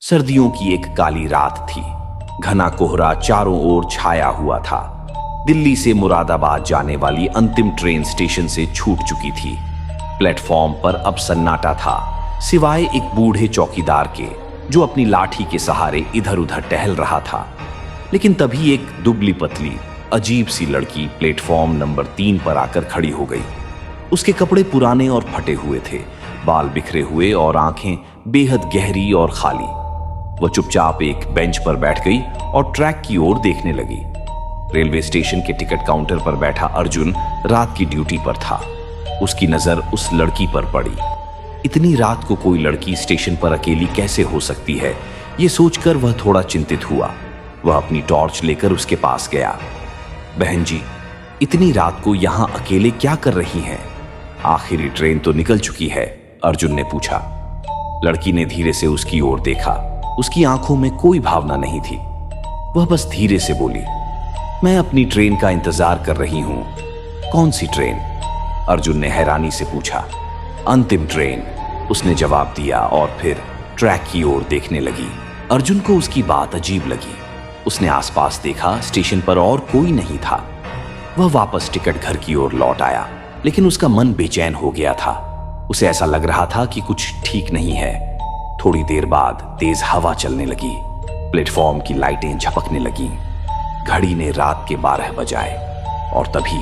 सर्दियों की एक काली रात थी। घना कोहरा चारों ओर छाया हुआ था। दिल्ली से मुरादाबाद जाने वाली अंतिम ट्रेन स्टेशन से छूट चुकी थी। प्लेटफॉर्म पर अब सन्नाटा था, सिवाय एक बूढ़े चौकीदार के जो अपनी लाठी के सहारे इधर उधर टहल रहा था। लेकिन तभी एक दुबली पतली अजीब सी लड़की प्लेटफॉर्म नंबर 3 पर आकर खड़ी हो गई। उसके कपड़े पुराने और फटे हुए थे, बाल बिखरे हुए और आंखें बेहद गहरी और खाली। वो चुपचाप एक बेंच पर बैठ गई और ट्रैक की ओर देखने लगी। रेलवे स्टेशन के टिकट काउंटर पर बैठा अर्जुन रात की ड्यूटी पर था। उसकी नजर उस लड़की पर पड़ी। इतनी रात को कोई लड़की स्टेशन पर अकेली कैसे हो सकती है, ये सोचकर वह थोड़ा चिंतित हुआ। वह अपनी टॉर्च लेकर उसके पास गया। बहन जी, इतनी रात को यहां अकेले क्या कर रही हैं? आखिरी ट्रेन तो निकल चुकी है, अर्जुन ने पूछा। लड़की ने धीरे से उसकी ओर देखा। उसकी आंखों में कोई भावना नहीं थी। वह बस धीरे से बोली, मैं अपनी ट्रेन का इंतजार कर रही हूं। कौन सी ट्रेन? अर्जुन ने हैरानी से पूछा। अंतिम ट्रेन, उसने जवाब दिया और फिर ट्रैक की ओर देखने लगी। अर्जुन को उसकी बात अजीब लगी। उसने आसपास देखा, स्टेशन पर और कोई नहीं था। वह वापस टिकट घर की ओर लौट आया, लेकिन उसका मन बेचैन हो गया था। उसे ऐसा लग रहा था कि कुछ ठीक नहीं है। थोड़ी देर बाद तेज हवा चलने लगी। प्लेटफॉर्म की लाइटें झपकने लगीं। घड़ी ने रात के 12 बजाए और तभी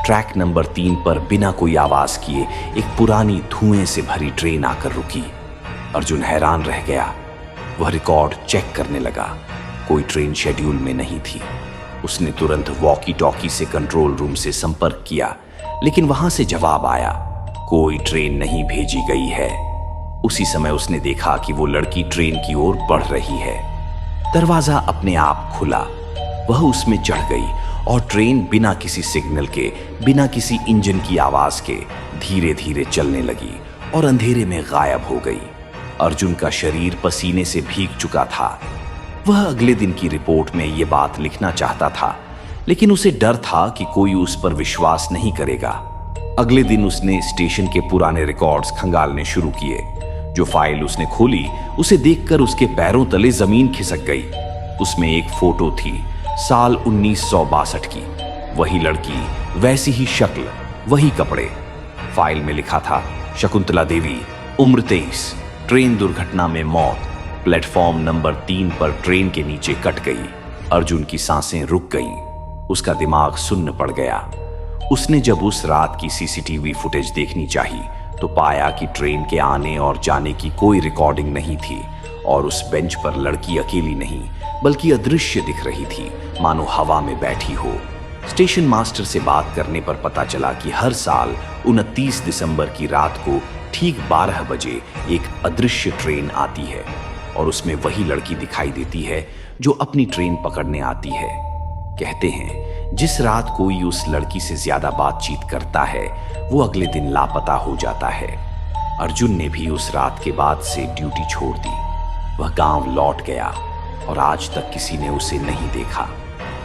ट्रैक नंबर 3 पर बिना कोई आवाज किए एक पुरानी धुएं से भरी ट्रेन आकर रुकी। अर्जुन हैरान रह गया। वह रिकॉर्ड चेक करने लगा। कोई ट्रेन शेड्यूल में नहीं थी। उसने तुरंत वॉकी टॉकी से कंट्रोल रूम से संपर्क किया, लेकिन वहां से जवाब आया, कोई ट्रेन नहीं भेजी गई है। उसी समय उसने देखा कि वो लड़की ट्रेन की ओर बढ़ रही है। दरवाजा अपने आप खुला। वह उसमें चढ़ गई और ट्रेन बिना किसी सिग्नल के, बिना किसी इंजन की आवाज के धीरे धीरे चलने लगी और अंधेरे में गायब हो गई। अर्जुन का शरीर पसीने से भीग चुका था। वह अगले दिन की रिपोर्ट में ये बात लिखना चाहता था, लेकिन उसे डर था कि कोई उस पर विश्वास नहीं करेगा। अगले दिन उसने स्टेशन के पुराने रिकॉर्ड्स खंगालने शुरू किए। जो फाइल उसने खोली, उसे देखकर उसके पैरों तले जमीन खिसक गई। उसमें एक फोटो थी, साल 1962 की। वही लड़की, वैसी ही शक्ल, वही कपड़े। फाइल में लिखा था, शकुंतला देवी, उम्र 23, ट्रेन दुर्घटना में मौत, प्लेटफॉर्म नंबर 3 पर ट्रेन के नीचे कट गई। अर्जुन की सांसें रुक गईं। उसका दिमाग सुन्न पड़ गया। उसने जब उस रात की सीसीटीवी फुटेज देखनी चाहिए तो पाया कि ट्रेन के आने और जाने की कोई रिकॉर्डिंग नहीं थी और उस बेंच पर लड़की अकेली नहीं बल्कि अदृश्य दिख रही थी, मानो हवा में बैठी हो। स्टेशन मास्टर से बात करने पर पता चला कि हर साल 29 दिसंबर की रात को ठीक 12 बजे एक अदृश्य ट्रेन आती है और उसमें वही लड़की दिखाई देती है जो अपनी ट्रेन पकड़ने आती है। कहते हैं, जिस रात कोई उस लड़की से ज्यादा बातचीत करता है वो अगले दिन लापता हो जाता है। अर्जुन ने भी उस रात के बाद से ड्यूटी छोड़ दी। वह गांव लौट गया और आज तक किसी ने उसे नहीं देखा।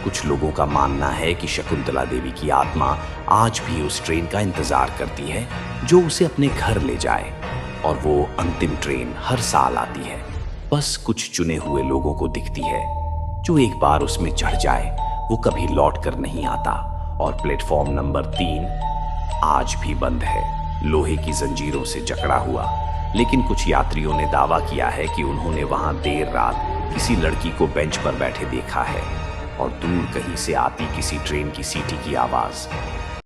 कुछ लोगों का मानना है कि शकुंतला देवी की आत्मा आज भी उस ट्रेन का इंतजार करती है जो उसे अपने घर ले जाए, और वो अंतिम ट्रेन हर साल आती है। बस कुछ चुने हुए लोगों को दिखती है। जो एक बार उसमें चढ़ जाए वो कभी लौट कर नहीं आता। और प्लेटफॉर्म नंबर 3 आज भी बंद है, लोहे की जंजीरों से जकड़ा हुआ। लेकिन कुछ यात्रियों ने दावा किया है कि उन्होंने वहां देर रात किसी लड़की को बेंच पर बैठे देखा है और दूर कहीं से आती किसी ट्रेन की सीटी की आवाज।